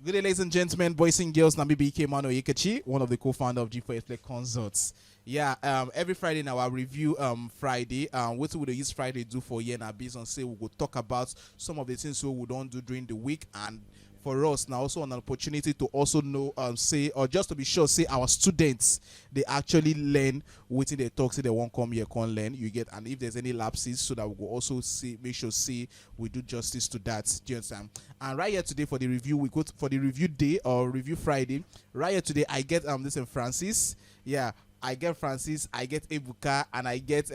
Good day, ladies and gentlemen, boys and girls. Namibi Kemano Ikechi, one of the co-founder of G4 Play Consults. Yeah, every Friday now our review Friday. What we use Friday do for year now based on say we will talk about some of the things we don't do during the week, and for us now also an opportunity to also know say, or just to be sure, say our students they actually learn within the talk, say they won't come here can't learn, you get, and if there's any lapses, so that we will also see, make sure see we do justice to that. Do you understand? And right here today for the review, we go for the review day or review Friday. Right here today I get this and Francis. Yeah, I get Francis, I get Ebuka, and I get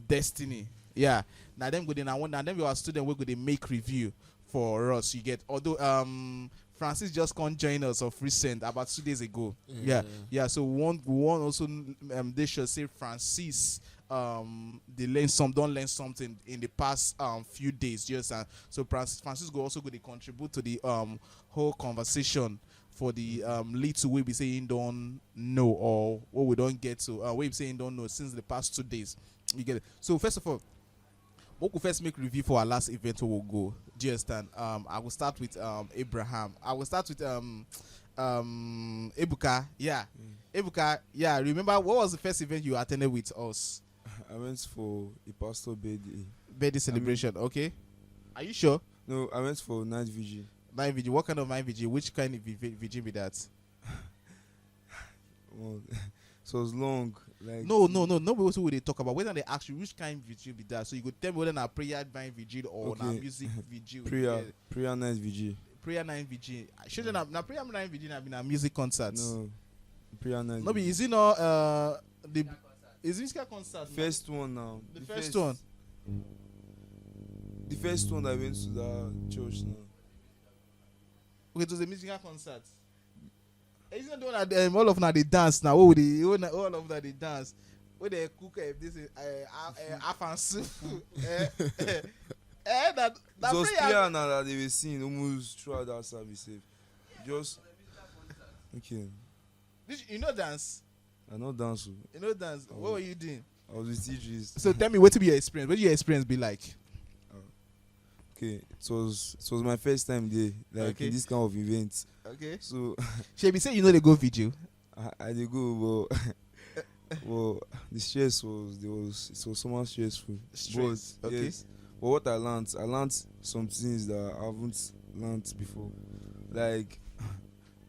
Destiny. Yeah. Now them good, now then we are student, we're going to make review for us. You get, although Francis just can't join us of recent about 2 days ago. Yeah. So we want also they should say Francis they don't learn something in the past few days. Yes, so Francis go also going to contribute to the whole conversation for the little we be saying don't know, or what we don't get to we be saying don't know since the past 2 days. You get it. So first of all, we could first make review for our last event where we'll go. Do you understand? I will start with Abraham. I will start with Ebuka. Yeah. Ebuka, yeah. Remember what was the first event you attended with us? I went for a pastor birthday. Birthday celebration, okay. Are you sure? No, I went for night vigil. Night vigil. What kind of night vigil? Which kind of vigil be that? Well, so it was long. Like No. Nobody also will they talk about whether they ask you which kind of vigil be that. So you could tell me whether na prayer night vigil or na music vigil. prayer night vigil. Prayer night vigil. Shouldn't na prayer night vigil have been a music concert. No, prayer night. No, is it not the is musical concert? First one now. The first one. The first one I went to the church now. Okay, it was a musical concert. Isn't the one that all of them they dance now? All of them they dance. Where they cook this is afan soup. That It was prayer. clear now that they were singing almost throughout that service. Just okay. You know dance. I know dance. You know dance. Oh. What were you doing? I was with teachers. So tell me, what to be your experience? What did your experience be like? Okay, it was my first time there, like Okay. in this kind of event. Okay. So Shebi say you know they go vigil. I did go, but well, the stress was so much stressful. Stress, But, okay. yes, but what I learned some things that I haven't learned before. Like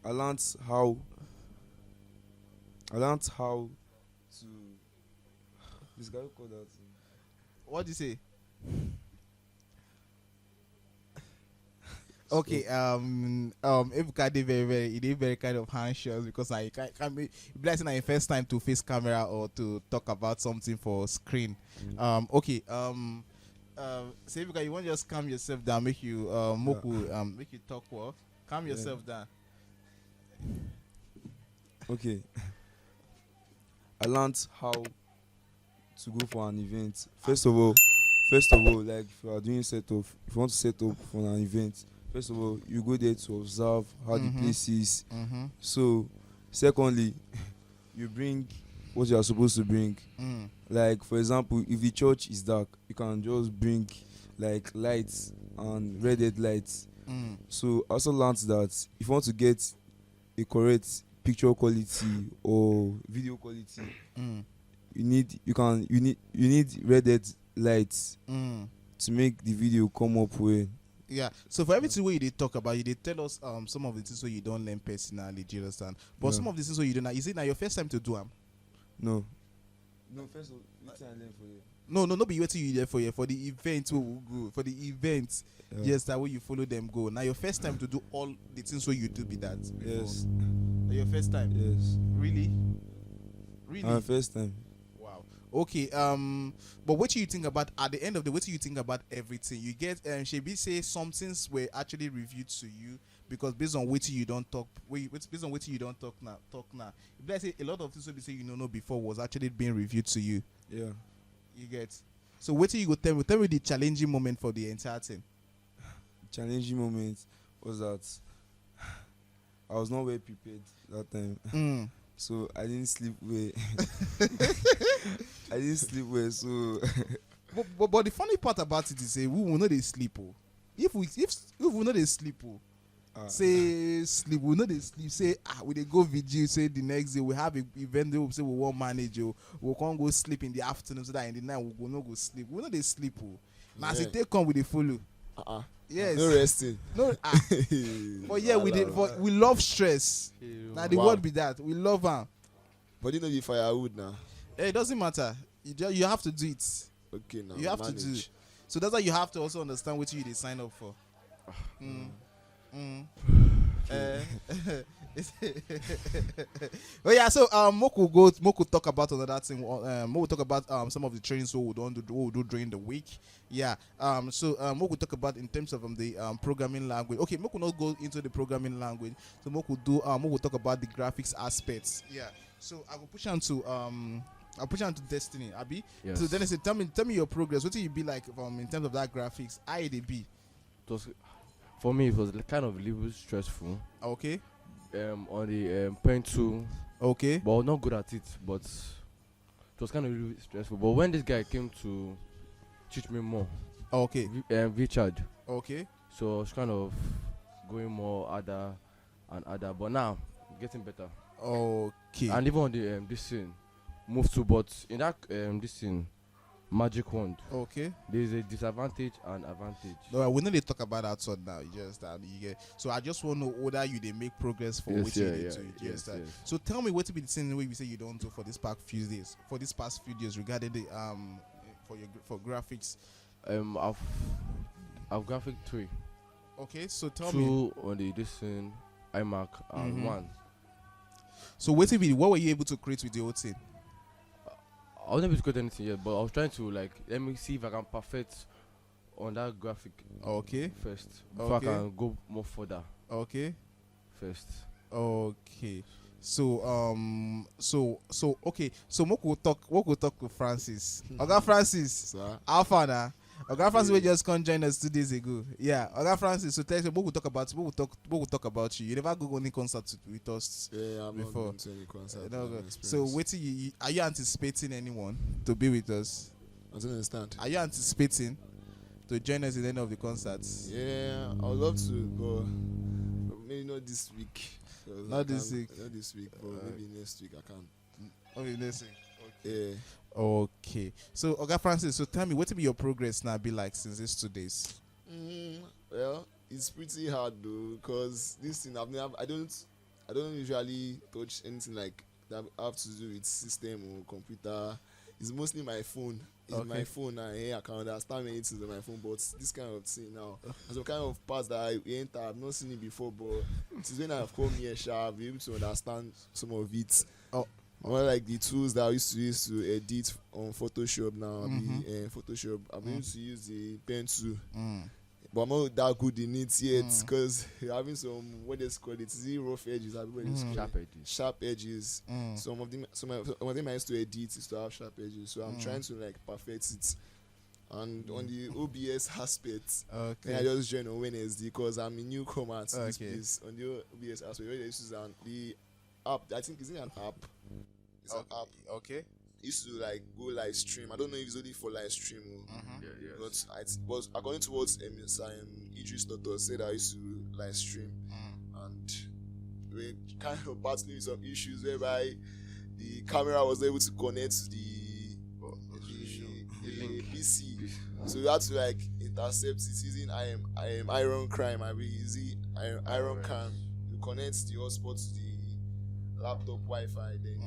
I learned how to this guy called that. What do you say? Okay, Ebuka did he did very kind of anxious because I can't be blessing my first time to face camera or to talk about something for screen. Okay, so Ebuka, you want to just calm yourself down, make you make you talk well. Calm yourself down. Okay. I learned how to go for an event. First of all, like if you are doing setup, if you want to set up for an event, first of all, you go there to observe how the place is. Mm-hmm. So, secondly, you bring what you are supposed to bring. Like, for example, if the church is dark, you can just bring like lights and red lights. So, I also learned that if you want to get a correct picture quality or video quality, you need red lights to make the video come up well. Yeah. So for everything where you did talk about, you did tell us some of the things so you don't learn personally, do you understand? But some of the things so you don't. Is it now your first time to do them? No, first of all, what I learn for you. No, be waiting you there for the event we will go. For the event, yes, that way you follow them go. Now your first time to do all the things where you do be that. Before. Yes. Now your first time? Yes. Really? My first time. Wow. Okay. But what do you think about at the end of the? What do you think about everything? You get Shebi say some things were actually reviewed to you because based on what you don't talk, based on what you don't talk now. If I say a lot of things we say you don't know before was actually being reviewed to you. Yeah. You get. So what do you go tell me? Tell me the challenging moment for the entire thing. Challenging moment was that I was not well prepared that time. So I didn't sleep well. So but the funny part about it is we will not they sleep. If we know they sleep, say sleep, we know they sleep, say we dey go vigil, say the next day we have a event wey we say we wan manage, we can't go sleep in the afternoon so that in the night we go no go sleep. We know they sleep, now as it take come we dey follow. Yes, no resting. No, but yeah, we did. But we love stress. Now the word be that we love am. But you know the firewood now. It doesn't matter. You have to do it. Okay, now You have to do it. So that's why you have to also understand what you dey sign up for. Oh yeah, so Moku talk about another thing. Moku talk about some of the trainings we do during the week. Yeah. So Moku talk about in terms of the programming language. Okay, Moku not go into the programming language. So Moku talk about the graphics aspects. Yeah. So I will push on to I'll push on to Destiny, Abi. Yes. So then I said, tell me your progress. What do you be like in terms of that graphics? How it be? For me, it was kind of a little stressful. Okay. On the Paint 2. Okay. But I was not good at it. But it was kind of really stressful. But when this guy came to teach me more, Okay. Richard. Okay. So I was kind of going more harder and harder. But now, getting better. Okay. And even on the this thing, move to. But in that this thing, magic wand, Okay. there's a disadvantage and advantage. No, we know they talk about that one now. Just that you get. So I just want to know whether you they make progress for Yes, which yeah, you did yeah, to. yes, Just yes. So tell me what to be the same way you say you don't do for this past few days. For this past few days regarding the for graphics. I've graphic 3, Okay. So tell me. 2 on the this thing, iMac, and 1. So what were you able to create with the whole thing? I wasn't able to create anything yet, but I was trying to let me see if I can perfect on that graphic Okay. first before Okay. I can go more further Okay. first. Okay. So okay. So Moko talk to Francis. Oga Francis. Sir. How far now? Oga Francis will just come join us 2 days ago. Yeah, Oga Francis. So tell us, Moko talk about you. You never go any concert with us. Yeah, I'm Before. not going to any concert. No, no go. experience. So waiting, are you anticipating anyone to be with us? I don't understand. Are you anticipating to join us in any of the concerts? Yeah, I would love to, but maybe not this week. Not this week. Not this week, but maybe next week I can. Okay, listen. Yeah. Okay. So Oga Francis, so tell me, what will be your progress now be like since these 2 days? Well, it's pretty hard though, because this thing I don't usually touch anything like that have to do with system or computer. It's mostly my phone. It's Okay. my phone, and I can understand many things on my phone, but this kind of thing now, there's some kind of parts that I enter, I've not seen it before, but it is when I've come here, I'll be able to understand some of it. Oh. More like the tools that I used to use to edit on Photoshop now. Photoshop, I'm able to use the pen too. But I'm not that good in it yet, because having some, what they call it, rough edges. Sharp edges. Sharp edges. Some of them I used to edit is to have sharp edges. So I'm trying to perfect it. And on the OBS aspect, Okay. I just joined on Wednesday because I'm a newcomer to this Okay. place. On the OBS aspect, where they use the app. I think is it an app? It's an app. Okay. Used to go live stream. I don't know if it's only for live stream. Yeah. But according to what Idris Doctor said, I used to live stream, and we kind of battling some issues whereby the camera was able to connect to the PC, so we had to intercept it using Iron Crime. I mean, using Iron Cam to connect the hotspot to the laptop Wi-Fi, then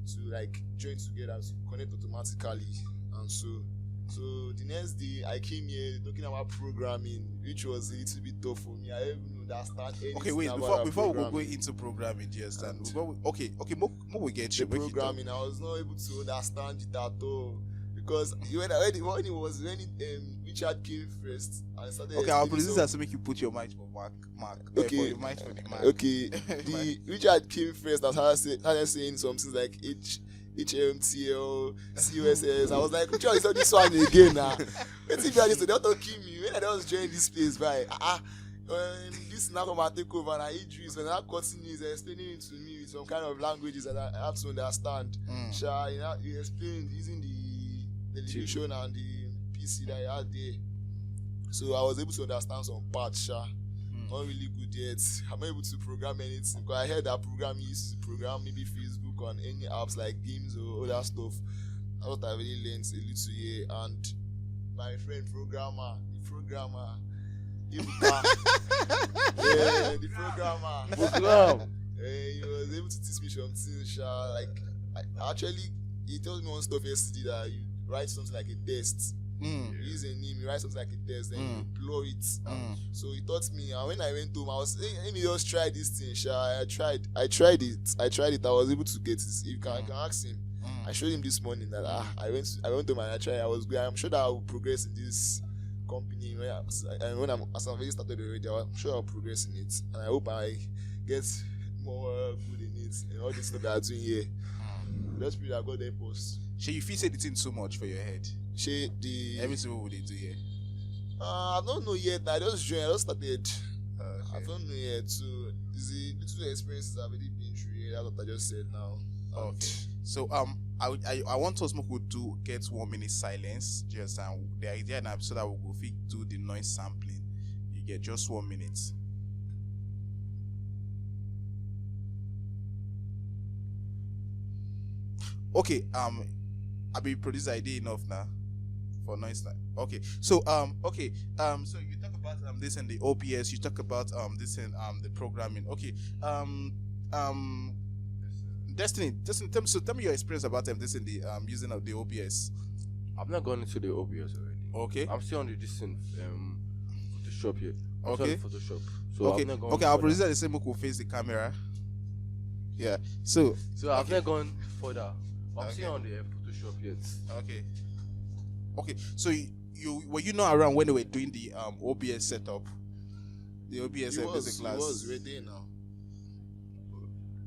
to join together to connect automatically, and so the next day I came here talking about programming, which was a little bit tough for me. I didn't even understand anything. Okay, wait. about Before we go programming. into programming, just And okay. More we get you. The programming, I was not able to understand it at all, because when Richard came first, I started. Okay, our explaining producer some- has to make you put your mic for Mark. Okay. For the mic for the mic. Okay, the Richard came first. I started saying some things like HMTL, COSS. I was like, which one is this one again now? Let's see if they don't kill me. When I just joined this place, right? This now come and take over, and Idris, when that cutting is explaining it to me with some kind of languages that I have to understand. He explained using the television and the PC that I had there. So I was able to understand some parts, not really good yet. I'm not able to program anything because I heard that programming used to program maybe Facebook on any apps like games or other stuff. That's what I really learned a little here. And my friend Ibuka, yeah, the programmer. He was able to teach me something. Like, he told me one stuff yesterday that you write something like a test. You use a name, you write something like a test, then you deploy it. So he taught me, and when I went home, I was saying, let me just try this thing. I tried it. I was able to get it. You can ask him. I showed him this morning that I went home and I tried. I was good. I'm sure that I will progress in this company. As I've already started already, I'm sure I'll progress in it, and I hope I get more good in it and all this stuff that I'm doing here. Let's pray that God help us. You feel say the thing too much for your head? Everything what would they do here? I don't know yet. I just joined. I just started. I don't know yet. So the little experiences I've already been through here. That's what I just said now. Okay. So I want us to get 1 minute silence. Just the idea now so that we go do the noise sampling. You get just 1 minute. Okay. I be produce idea enough now for noise now. Okay. So so you talk about this and the OBS. You talk about this and the programming. Okay. Destiny, tell me your experience about this in the using of the OBS. I've not gone into the OBS already. Okay. I'm still on the distant Photoshop here. Okay. Photoshop. So Okay. I've not gone Okay. I'll further. produce the same who will face the camera. Yeah. So I've not gone further. I'm Okay. still on the Photoshop yet. okay. Okay. So you were you not around when they were doing the OBS setup? The OBS He basic class. was ready now.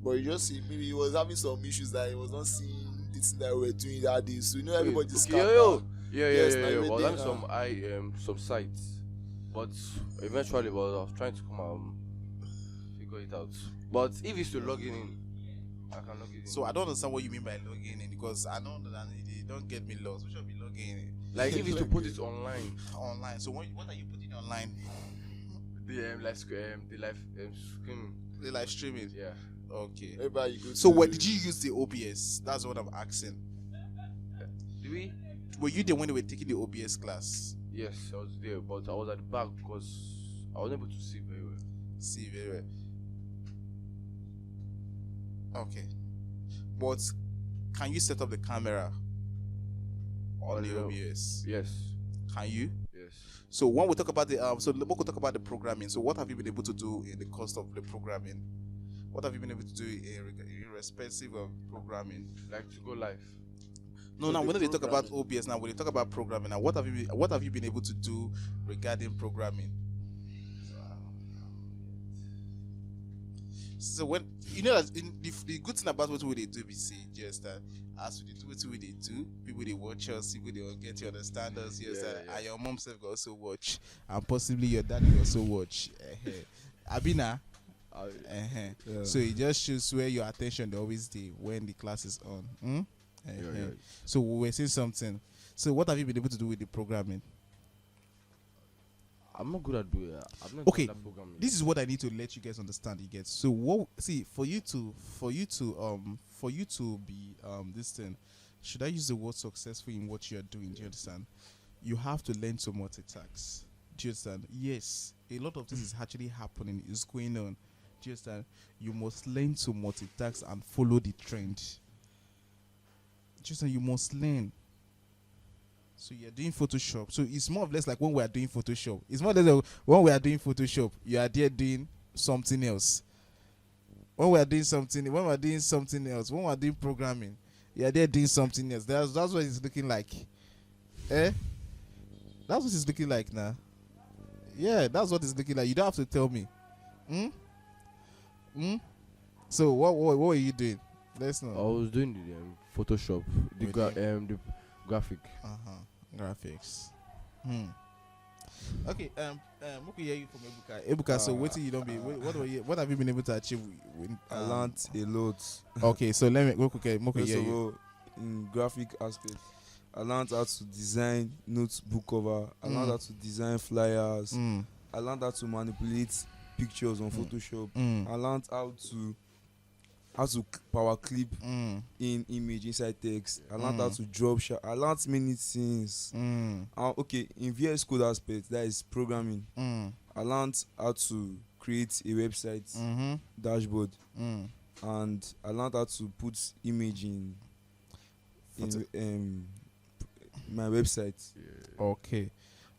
But you just see, maybe he was having some issues that he was not seeing this thing that we were doing that day. So everybody just Yeah. Yes, now But everything, that's some sites. But eventually, I was trying to come out figure it out. But if it's to log in, I can log in. So I don't understand what you mean by logging in because I don't understand. It don't get me lost. We should be logging in like if it's to put it online, online. So what are you putting online? the live stream. The live streaming. Yeah. Okay. everybody go So to- what did you use the OBS? That's what I'm asking. Did we? Were you there when they were taking the OBS class? Yes, I was there, but I was at the back because I wasn't able to see very well. See very well. Okay. But can you set up the camera on the OBS? Yes. Can you? Yes. So when we talk about the so we could talk about the programming. So what have you been able to do in the course of the programming? What have you been able to do irrespective of programming? Like to go live. No, So now the when they talk about programming. OBS, now when they talk about programming, now what have you been able to do regarding programming? So when you know that the good thing about what we they do, we see just that as we do what we they do, people they watch us, people they will get to understand us, yes, and your mom self will also watch, and possibly your daddy will also watch. Abina. Yeah. So it just shows where your attention they always do when the class is on. Yeah. So we were saying something. So what have you been able to do with the programming? I'm not good at doing that. I've not Okay, done that programming. This is what I need to let you guys understand. You get so what? See, for you to be this thing, should I use the word successful in what you are doing? Do you understand? You have to learn to multitask. Do you understand? Yes, a lot of this is actually happening. It's going on. Do you understand? You must learn to multitask and follow the trend. Do you understand? You must learn. So you're doing Photoshop. So it's more or less like when we are doing Photoshop. It's more or less like when we are doing Photoshop, you are there doing something else. When we are doing something else, when we are doing programming, you are there doing something else. That's what it's looking like. That's what it's looking like now. Yeah, that's what it's looking like. You don't have to tell me. So what were you doing? Let's know. I was doing the Photoshop, the the graphic. Graphics. Okay. We hear you from Ebuka. Ebuka. So what you don't be? What have you been able to achieve? I learned a lot. Okay. So let me go. Okay. First Hear of you. all, in graphic aspect, I learned how to design notebook cover. I learned how to design flyers. I learned how to manipulate pictures on Photoshop. Mm. I learned how to power clip Mm. in image inside text. I learned how to drop shot. I learned many things. Mm. Okay, in VS Code aspect, that is programming. Mm. I learned how to create a website Mm-hmm. dashboard, Mm. and I learned how to put image in my website. Okay.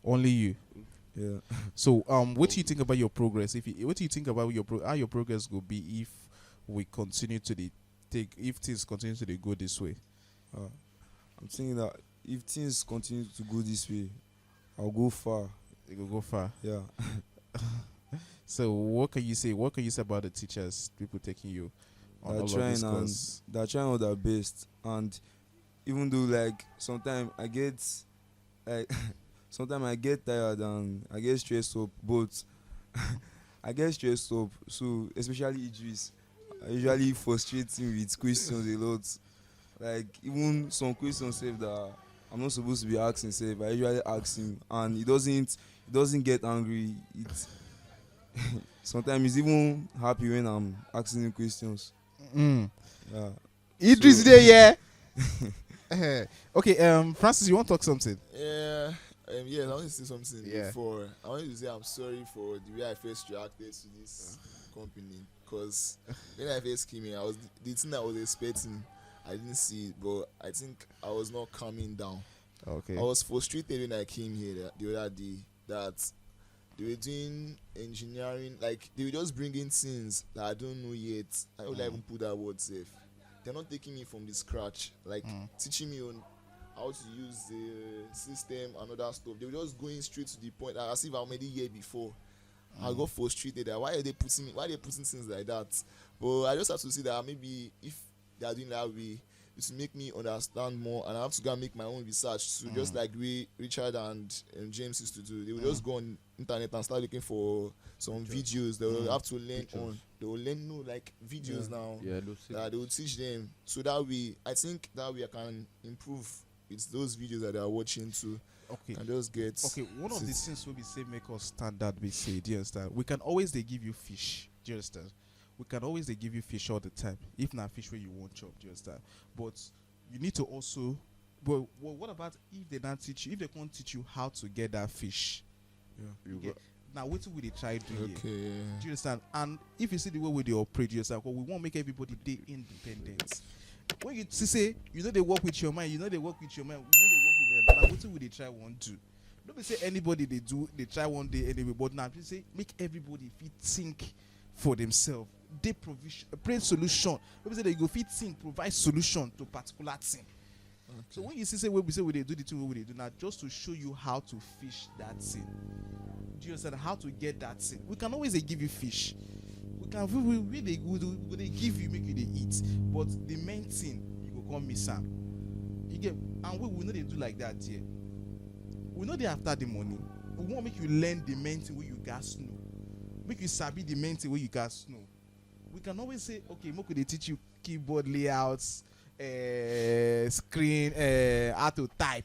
Only you. Yeah. So, what do you think about your progress? What do you think about how your progress will be if we continue to if things continue to go this way? I'm thinking that if things continue to go this way, I'll go far. It will go far. Yeah. So, what can you say? What can you say about the teachers, people taking you on all of this course? They're trying all their best, and even though like sometimes I get like sometimes I get tired and I get stressed up, but I get stressed up. So especially Idris, I usually frustrate him with questions a lot. Like even some questions sef that I'm not supposed to be asking sef, I usually ask him, and he doesn't get angry. Sometimes he's even happy when I'm asking him questions. Mm. Yeah. Idris there, yeah. Okay, Francis, you want to talk something? Yeah. Yes, I want to say something Yeah. before. I want to say I'm sorry for the way I first reacted to this company, because when I first came here, the thing I was expecting, I didn't see it, but I think I was not calming down. Okay. I was frustrated when I came here the other day that they were doing engineering, like they were just bringing things that I don't know yet. I don't even put that word safe. They're not taking me from the scratch, like teaching me on how to use the system and other stuff. They were just going straight to the point, as if I'm already here before. I got frustrated that why are they putting things like that? But I just have to see that maybe if they are doing that way, it will make me understand more, and I have to go and make my own research too, just like the way Richard and James used to do. They will just go on internet and start looking for some videos they will have to learn on. They will learn like videos now that they will teach them. So that way, I think that way I can improve with those videos that they are watching too. Okay. And just get One of the things we say make us standard, we say, do you understand? We can always they give you fish. Do you understand? We can always they give you fish all the time. If not fish where you won't chop, do you understand? But you need to also well, what about if they don't teach you, if they can't teach you how to get that fish? Yeah. You get, now what will they try to do here? okay. Do you understand? And if you see the way they operate, you understand, well, we won't make everybody day independent. When you say they work with your mind, they work with your mind, they work with your mind. Now what will they try one do? Don't be say anybody they try one day anyway, but now you say make everybody fit think for themselves. They provide solution. Don't be say that you go fit think, provide solution to particular thing. Okay. So when you say we they do the thing we they do now, just to show you how to fish that thing. Do you understand how to get that thing? We can always give you fish. We they give you, make you they eat. But the main thing you go come miss am. You get, and we know they do like that here. We know they after the money. We want make you learn the main thing where you guys know. Make you sabi the main thing where you guys know. We can always say, okay, Moku they teach you keyboard layouts, screen, how to type.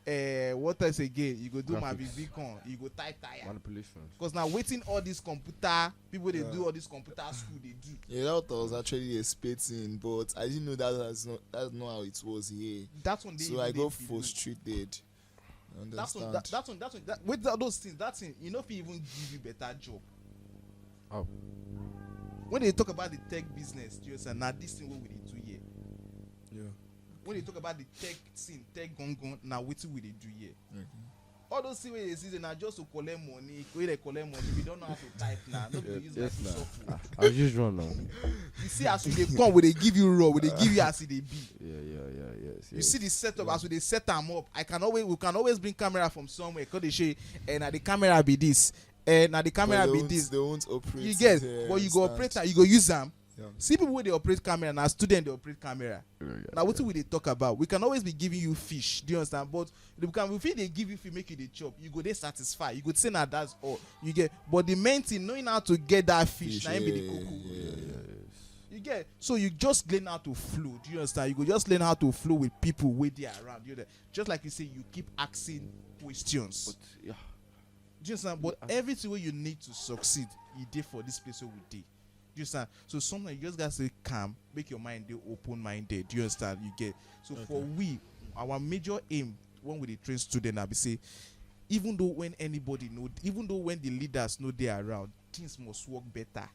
What else again? You go do my beacon. You go type tire. Manipulations. Because now waiting all this computer people they do all this computer school they do. Yeah, that I was actually expecting, but I didn't know that's not how it was here. That's when they. So I got frustrated. Understand? That's when with those things. That thing, you know, if he even give you better job. Oh. When they talk about the tech business, you say, now this thing what we do here. Yeah. When they talk about the tech scene, tech gone, now what will they do here? Okay. All those things they see now just to collect money. When they collect money, we don't know how to type now. Nobody use Microsoft Word. I was just wrong now. You see, as they come, where they give you raw, where they give you as they be. Yes. You see the setup as they set them up. We can always bring camera from somewhere. Cause they say, and the camera be this, and the camera be this. They won't operate. You get, but you go operate, you go use them. Yeah. See people where they operate camera, now student they operate camera. Now what will they talk about? We can always be giving you fish. Do you understand? But if they give you fish, make you the chop, you go they satisfy. You go say now that's all you get. But the main thing, knowing how to get that fish, now be the cocoa. You get, so you just learn how to flow. Do you understand? You go just learn how to flow with people where they are around you. Just like you say, you keep asking questions. But yeah, Do you understand? But everything where you need to succeed, you did for this place where we did. Do you understand? So sometimes you just gotta stay calm, make your mind open-minded. Do you understand? You get. So for we, our major aim when we dey train students, I be say, even though when anybody know, even though when the leaders know they are around, things must work better.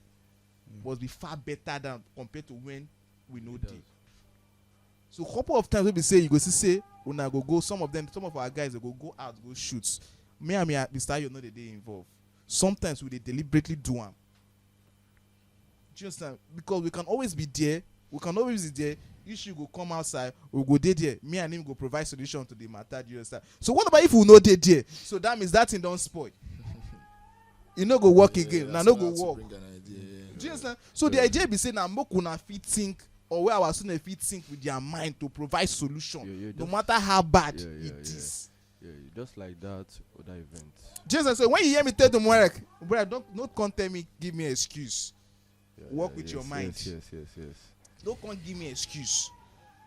Must be far better than compared to when we know they. So a couple of times we be say you go see say when I go some of our guys they go out go shoot. Me and Mr. You know the day involved. Sometimes we dey deliberately do them. Do you understand? Because we can always be there. We can always be there. Issue go come outside. We go there. Me and him go provide solution to the matter. Do you understand? So what about if we know they there? So that means that thing don't spoil. You know go work again. Now no go work. Do you understand? So the idea be saying now make una fit think or where our students fit think with their mind to provide solution, no matter how bad it is. Yeah, just like that other event. Jesus, so when you hear me tell them, bro, don't come tell me, give me an excuse. Work with your mind. Yes. Don't come give me an excuse.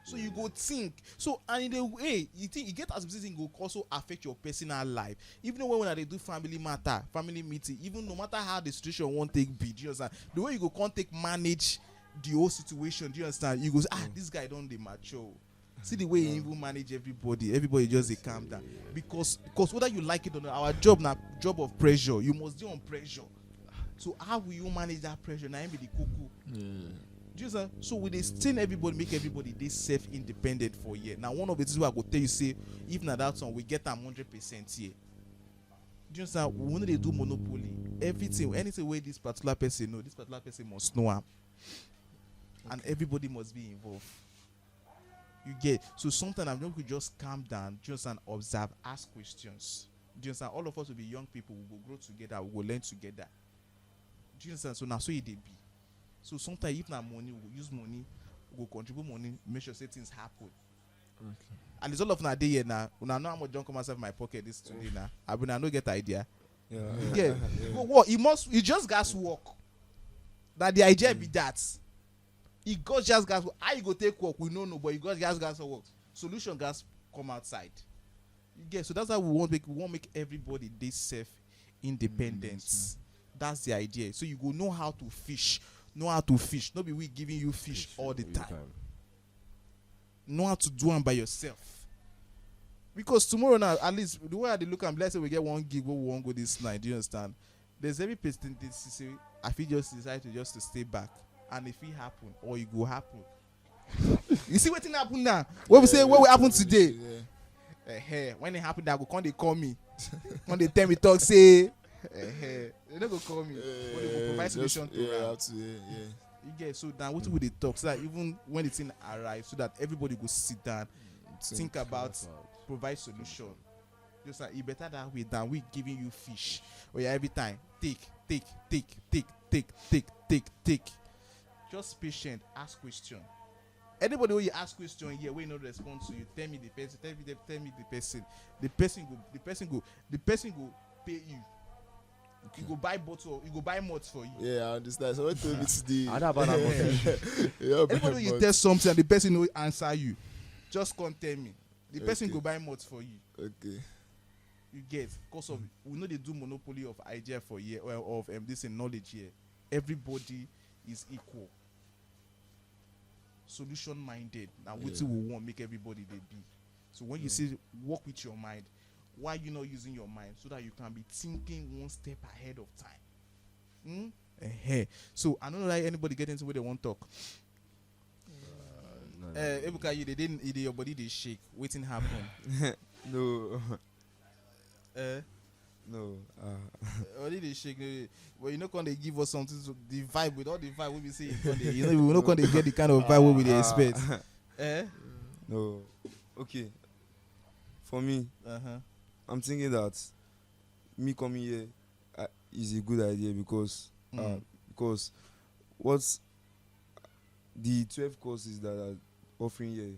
So you go think. So and in a way, you think you get as this thing go also affect your personal life. Even when they do family matter, family meeting, even no matter how the situation won't take be, do you understand? The way you go can't take manage the whole situation, do you understand? You go this guy don't dey mature. See the way he even manage everybody just dey calm down. Because whether you like it or not, our job now job of pressure. You must be on pressure. So how will you manage that pressure? Now be the cuckoo. Do you understand? So we dey stain everybody, make everybody dey self-independent for a year. Now one of the things I go tell you say, if na that one, we get them 100% here. Do you understand? When they do monopoly, anything where this particular person know, this particular person must know him. And everybody must be involved. You get. So sometimes I'm going to just calm down, just and observe, ask questions. Do you understand? All of us will be young people, we will grow together, we will learn together. Do you understand? So now so it be. So sometimes if na money, we will use money, we will contribute money, make sure say things happen. Okay. And it's all of na day here now. When I know how much junk come myself in my pocket this today now. I will not get idea. Yeah. But what it just gas work. That the idea be that. It got just gas. How you go take work? We don't know, but you got just gas work. Solution gas come outside. You get. So that's how we want make everybody they self independence. That's the idea. So you go know how to fish. Know how to fish. Not be we giving you fish all the time. Know how to do them by yourself. Because tomorrow now, at least the way I look at, let's say we get 1 gig, we won't go this night. Do you understand? There's every person that say, I feel just decide to stay back. And if it happen, or it go happen. You see what thing happen now? What we say, what will happen today? When it happen, they go call me. When they tell me talk, say, they don't go call me. But they go provide solution to you get. So now what will they talk? So that even when the thing arrives, so that everybody go sit down, think about, provide solution. Just like it better that way than we giving you fish. Or every time take. Just patient, ask question. Anybody when you ask question here, we no respond to you. Tell me the person. Tell me the person. The person go pay you. Okay. You go buy bottle. You go buy mods for you. Yeah, I understand. So what told me today? Anybody when you tell something and the person will answer you, just come tell me. The person go buy mods for you. Okay. You get, because of we know they do monopoly of idea for year or of this in knowledge here. Everybody is equal. Solution minded. Now what we want make everybody they be. So when you say work with your mind, why you not using your mind so that you can be thinking one step ahead of time? So I don't know like anybody get into where they want to talk. Ebuka, you didn't your body they shake. Waiting happen. No. No. Only they shake. But you know when they give us something to the vibe with all the vibe we be saying. You know we know when they get the kind of vibe we they expect. No. Okay. For me, I'm thinking that me coming here is a good idea because what's the 12 courses that are offering here,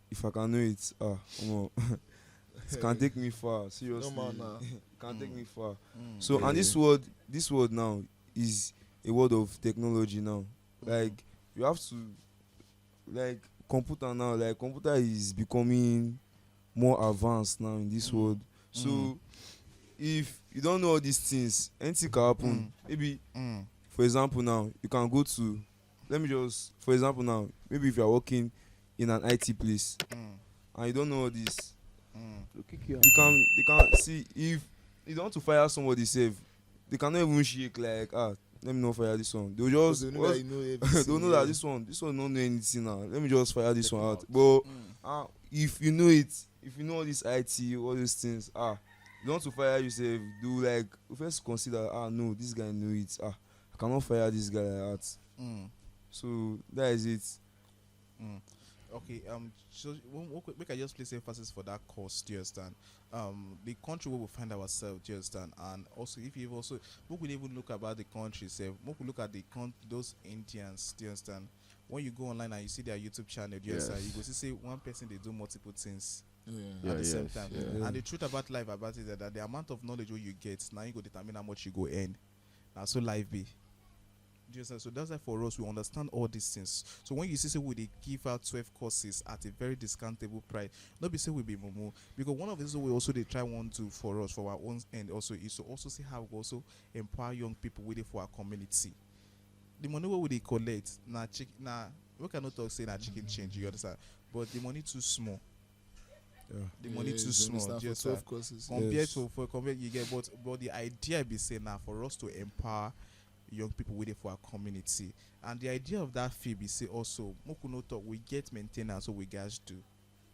if I can know it, it can take me far. Seriously, it can take me far. So and this word now is a word of technology now. Like you have to, like computer now. Like computer is becoming more advanced now in this world. So if you don't know all these things, anything can happen. Maybe for example now, you can go to, let me just, for example now, maybe if you are working in an IT place and you don't know all this, they can see if you don't want to fire somebody safe, they cannot even shake like, let me not fire this one. They'll just They know that you know everything. they'll know that this one don't know anything now. Let me just fire this one out. But if you know it, if you know all this IT, all these things, you don't want to fire yourself, do like first consider, no, this guy know it. I cannot fire this guy like that. So that is it. Okay, so we can just place emphasis for that course, do you understand? The country where we find ourselves, do you understand? And also, if you also, we could even look about the country itself, we could look at those Indians, do you understand? When you go online and you see their YouTube channel, do you understand? You go see one person, they do multiple things at the same time. And the truth about life about it is that the amount of knowledge you get, now you go determine how much you go earn. Now, so life be. So that's why for us we understand all these things. So when you see they give out 12 courses at a very discountable price, not be say we be momo, because one of the things we also they try want to for us for our own end also is to also see how we also empower young people with it for our community. The money we they collect we cannot talk say chicken change, you understand? But the money too small. The money too small. Just 12 courses. Compared you get, but the idea be say now for us to empower young people with it for our community. And the idea of that fee be say also we get maintenance, so we guys do.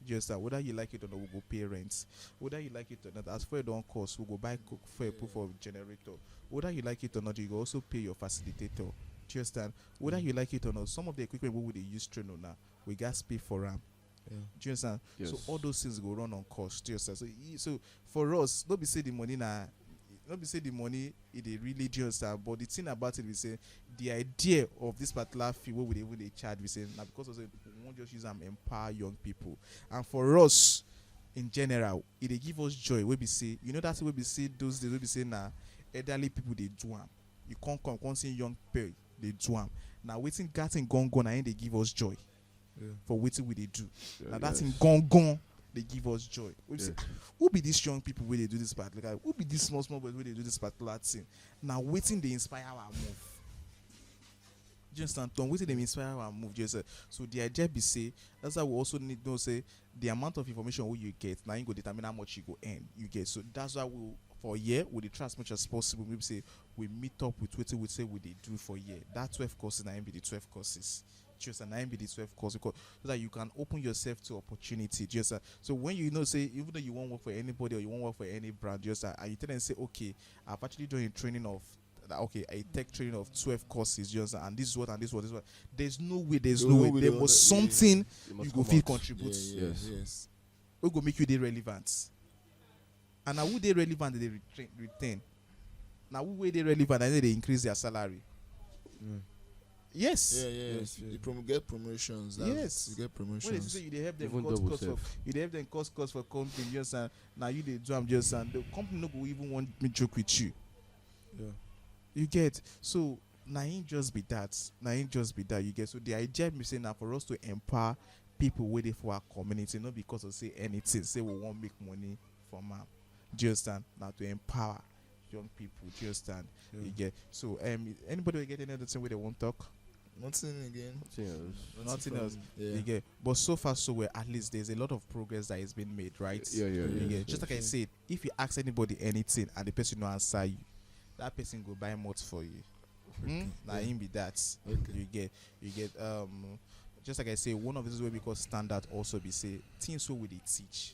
Just that whether you like it or not, we go pay rent. Whether you like it or not, as for it don't cost, we go buy cook for a proof of generator. Whether you like it or not, you go also pay your facilitator. Do you understand? Whether you like it or not, some of the equipment we will use train now, we guys pay for them. Do you understand? Yes. So all those things go run on cost. Do you understand? So for us, don't be say the money now. Not be say the money it is really just but the thing about it we say the idea of this particular fee what would they charge we say now because we won't just use them empower young people. And for us in general it give us joy we be say that's what we say those days we be say now elderly people they do them. You can't see young people they do them. Now waiting getting gone and they give us joy for waiting we they do. Now that's in gone they give us joy. We say, who be these young people where they do this part? Like, who be these small boys where they do this particular thing? Now, waiting they inspire our move. Just waiting they inspire our move. Just so the idea be say that's why we also need to say the amount of information what you get. Now you go determine how much you go earn. You get so that's why we for a year we try as much as possible. Maybe say we meet up with what we say we they do for a year. That 12 courses now be the 12 courses. Just an be the 12 course because so that you can open yourself to opportunity. Just so when say even though you won't work for anybody or you won't work for any brand, just and you tell them say okay, I've actually done a training of a tech training of 12 courses, just and this is what and this is what. There's no way. There was something you go feel contribute. Yes. We go make you relevant. And now who they relevant they retain. Now who way they relevant and then they increase their salary. Yes. Yes. You get promotions. Yes. You get promotions. When they say you help them cost for company, just now you they do just and the company no go even want me joke with you. Yeah. You get so now ain't just be that. You get so the idea me say now for us to empower people waiting for our community, not because of say anything, say we won't make money from them. Do you understand? Now to empower young people, do you understand? You get so anybody will get any other thing where they won't talk? Nothing again. Nothing else. Yeah. You get, but so far so well. At least there's a lot of progress that has been made, right? Yeah. Just like I said, if you ask anybody anything and the person no answer you, that person go buy more for you. Now him be that. Okay. You get just like I say, one of these way because standard also be say things so we they teach.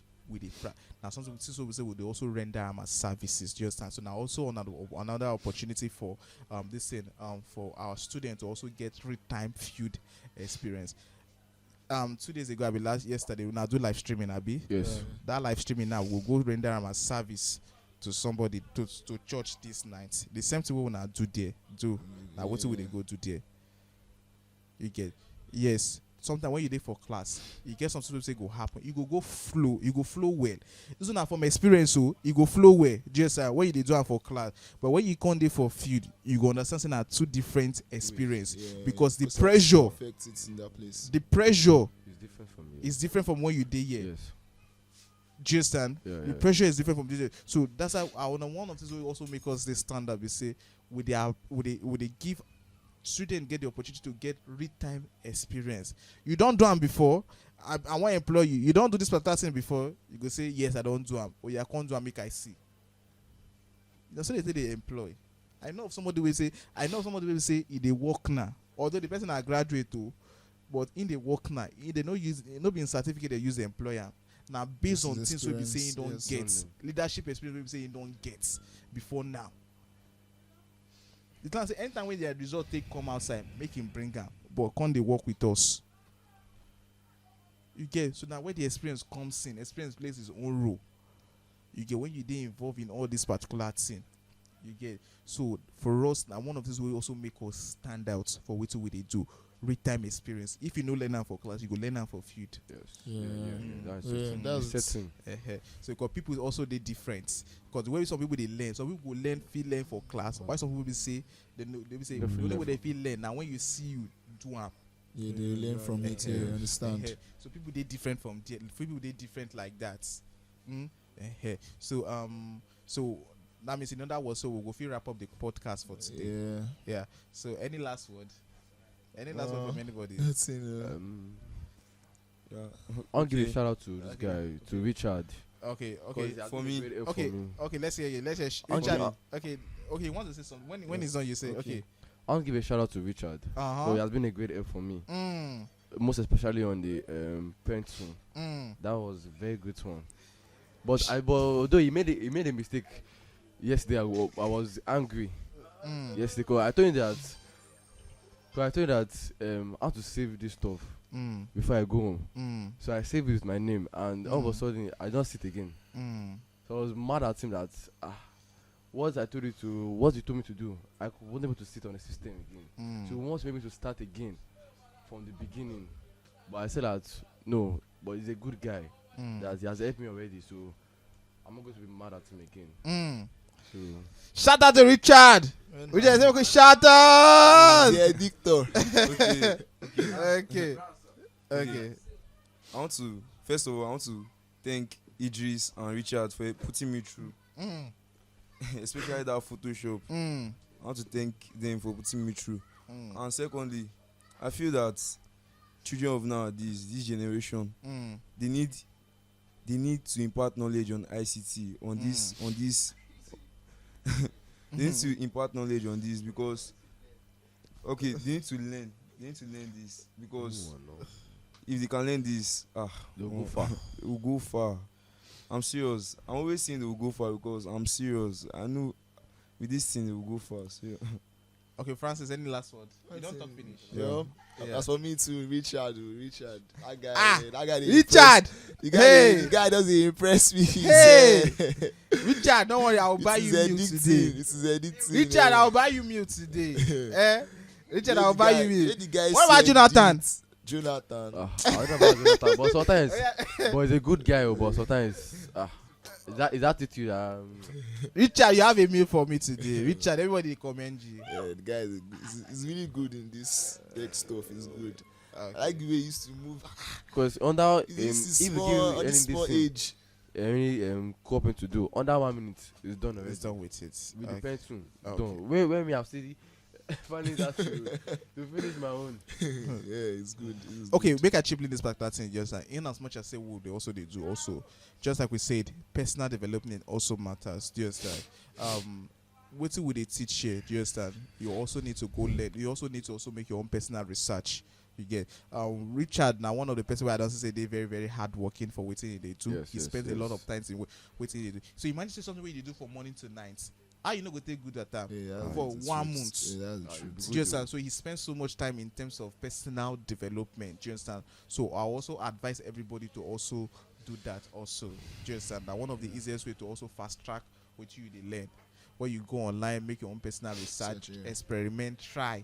Now something we say we also render them as services, just and so now also another opportunity for this thing for our students to also get real-time field experience. 2 days ago yesterday we now do live streaming Yes. that live streaming now we'll go render them as service to somebody to church this night. The same thing we will now do now what will they go do there? You get yes. Sometimes when you there for class, you get some students say go happen. You go flow well. This is not from experience, so you go flow well. Just when you do it for class, but when you come there for field, you go understand saying two different experience because the pressure affects it in that place. The pressure It's different from you. is different from when you did here. Yes. Do you understand? Yeah, The yeah. pressure is different from this. So that's how one of these will also make us this stand up. We say would they give student get the opportunity to get real time experience. You don't do them before. I want to employ you. You don't do this particular thing before. You go say yes, I don't do them. Or you can't do them. Make I see. That's what they employ. I know somebody will say they work now. Although the person are graduate too, but in the work now, they no use no being certificate they use the employer. Now based This on is things we be saying you don't experience, get leadership experience we be saying you don't get before now. The time say anytime when their result take come outside, make him bring them. But can't they work with us? You get so now where the experience comes in, experience plays its own role. You get when you dey involved in all this particular thing. You get so for us now one of these will also make us stand out for what we they do. Real time experience. If you know learn am for class, you go learn am for field. Yes. Yeah. That's Yeah, it. that's- It's setting. So because people also they different. Because the way some people they learn, some people learn feel learn for class. Why some people be say they know they be say They the feel only learn way they feel learn now when you see you do am. Yeah, they learn from it. Yeah, you understand. So people they different from there. People they different like that. So that means in other words, so we'll go feel wrap up the podcast for today. Yeah. Yeah. So any last word? Any last word from anybody? That's it. Yeah. I'll give a Okay. shout out to this Okay. guy, to Richard. Okay. 'Cause Okay. he has for been a me- great help Okay. for me. Okay. Let's hear you. Let's hear. Okay. Richard. Okay. Okay. You want to say something? When it's done, you say. Okay. I'll give a shout out to Richard. So he has been a great help for me, most especially on the pencil. That was a very good one. But although he made a mistake yesterday, I was angry yesterday because I told him that how to save this stuff before I go home. So I saved it with my name, and all of a sudden I don't sit again. So I was mad at him that what you told me to do, I wasn't able to sit on the system again. So he wants maybe to start again from the beginning. But I said that no, but he's a good guy. That he has helped me already, so I'm not going to be mad at him again. So Shout out to Richard. Richard, say okay. Shout out. Yeah, Victor. Okay. Okay. I want to first of all thank Idris and Richard for putting me through, especially that Photoshop. I want to thank them for putting me through. And secondly, I feel that children of nowadays, this generation, they need to impart knowledge on ICT on this. They need to impart knowledge on this because they need to learn this because if they can learn this, they'll go far. It will go far. I'm serious. I'm always saying they will go far because I'm serious. I know with this thing they will go far. So, Okay, Francis, any last word? You don't talk finish. Yeah. Yeah. As for me too, Richard. That guy. That guy. dey Richard. impress- The guy doesn't impress me. Hey! Richard, don't worry, I'll buy It you is milk addicting. today. It is addicting. Richard, I'll buy you milk today. Richard, I'll buy you milk. The guy What about said Jonathan? it. Jonathan. I don't know about Jonathan, but sometimes, but he's a good guy. But sometimes, his attitude. Richard, you have a meal for me today. Richard, everybody commend you. Yeah, the guy is really good in this tech stuff. He's good. I like the way he used to move. Because under This if is you small, give at this small age. any co-oping to do under 1 minute, it's done already. It's done with it. With the pencil, Okay. done. When we have still finding that to finish my own. Yeah, it's good. It's Okay, good. make a chip in this particular thing. Just like in as much as say wood, they do also. Just like we said, personal development also matters. Do you understand? What would they teach here? Do you understand? You also need to go learn. You also need to also make your own personal research. You get Richard now one of the person where I don't say they very very hard working for waiting they do. Yes, He yes, spends a lot yes. of time in waiting they do. So imagine say something where you do from morning to night. How you not go take good at time Yeah, that's for the 1 truth. month? Yeah, that's the truth. Do you understand? So he spends so much time in terms of personal development. Do you understand? So I also advise everybody to also do that. Also, do you understand? That one of the easiest way to also fast track what you they learn, where you go online, make your own personal research, Research, yeah. experiment, try.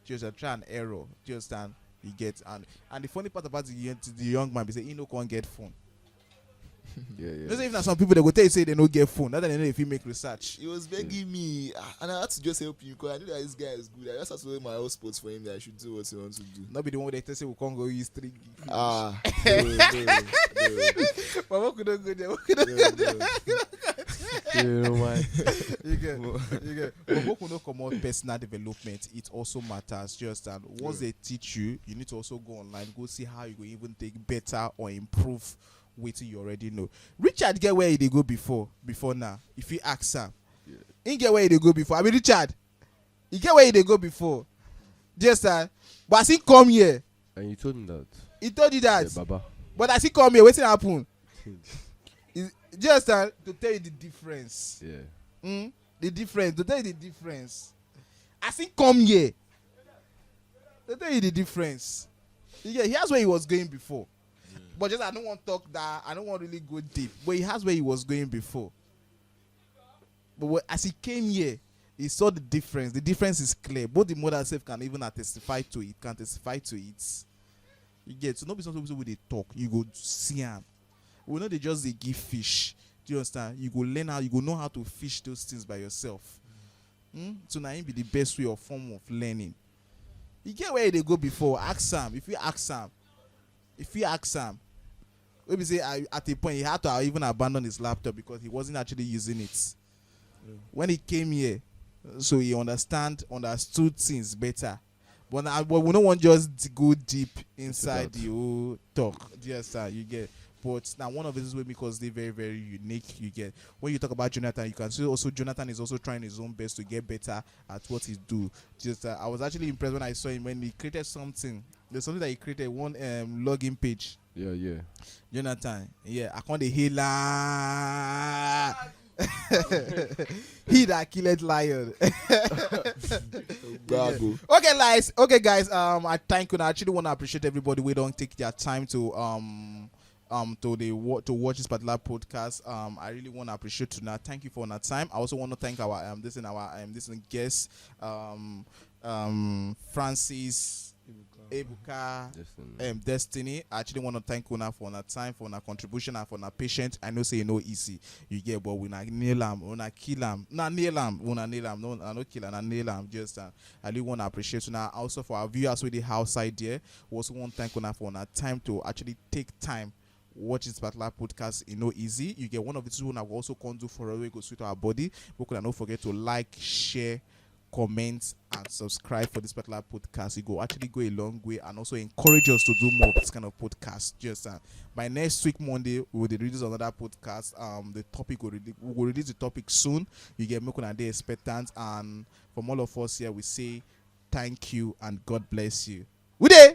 Do you understand? Try and error. Do you understand? You get and the funny part about the young man is that he no can't get phone. Yeah, You know, yeah. if na some people they go tell you say they no get phone, that they know if you make research. He was begging me, and I had to just help him because I knew that this guy is good. I just had to wear my hotspots for him that I should do what he wants to do. Not be the one where they tell say we can't go use 3 gig. Ah, no. But what could not go there? What could not go there? You know why? You get. But what could not come out personal development? It also matters. Just and once they teach you, you need to also go online, go see how you go even take better or improve what you already know. Richard get where he go before now. If you ask him, he get where he go before. I mean Richard, he get where he go before. Just but as he come here, And you told me that. he told you that. Yeah, Baba. But as he come here, what's happen? Just to tell you the difference. Yeah. The difference. To tell you the difference. As he come here, to tell you the difference. Yeah, he has where he was going before. But just I don't want to talk that. I don't want to really go deep. But he has where he was going before. But as he came here, he saw the difference. The difference is clear. Both the mother herself can even testify to it. Can testify to it. You get so not be something with they talk. You go see them. We know they just they give fish. Do you understand? You go learn how you go know how to fish those things by yourself. So now it be the best way or form of learning. You get where they go before. Ask Sam. If you ask Sam, maybe say at a point he had to even abandon his laptop because he wasn't actually using it. When he came here, so he understood things better. But we don't want just to go deep inside the whole talk. Yes, sir, you get. But now one of it is because they're very, very unique. You get when you talk about Jonathan, you can see also Jonathan is also trying his own best to get better at what he do. Just I was actually impressed when I saw him when he created something. There's something that he created, one login page. Yeah. Jonathan, yeah, I can't heal. He that killed lion. Bravo. Okay, guys. I thank you. I actually want to appreciate everybody. We don't take their time to to watch this particular podcast. I really want to appreciate tonight. Thank you for that time. I also want to thank our guest, Francis Ebuka, Destiny. I actually want to thank Una for that time, for that contribution, and for that patience. I know say easy. You get, but we not nail him, we not kill him, not nail him, we not nail him, no, I not kill him, not nail him. Just I really want to appreciate Una. Also for our viewers with the outside there, we also want to thank Una for that time to actually take time. Watch this particular podcast, easy. You get one of the two that we also can do for a way go sweet our body. We could not forget to like, share, comment, and subscribe for this particular podcast. It go actually go a long way and also encourage us to do more of this kind of podcast. Just by next week Monday we will release another podcast. The topic we will release the topic soon. You get make on day expectant, and from all of us here we say thank you and God bless you. We there.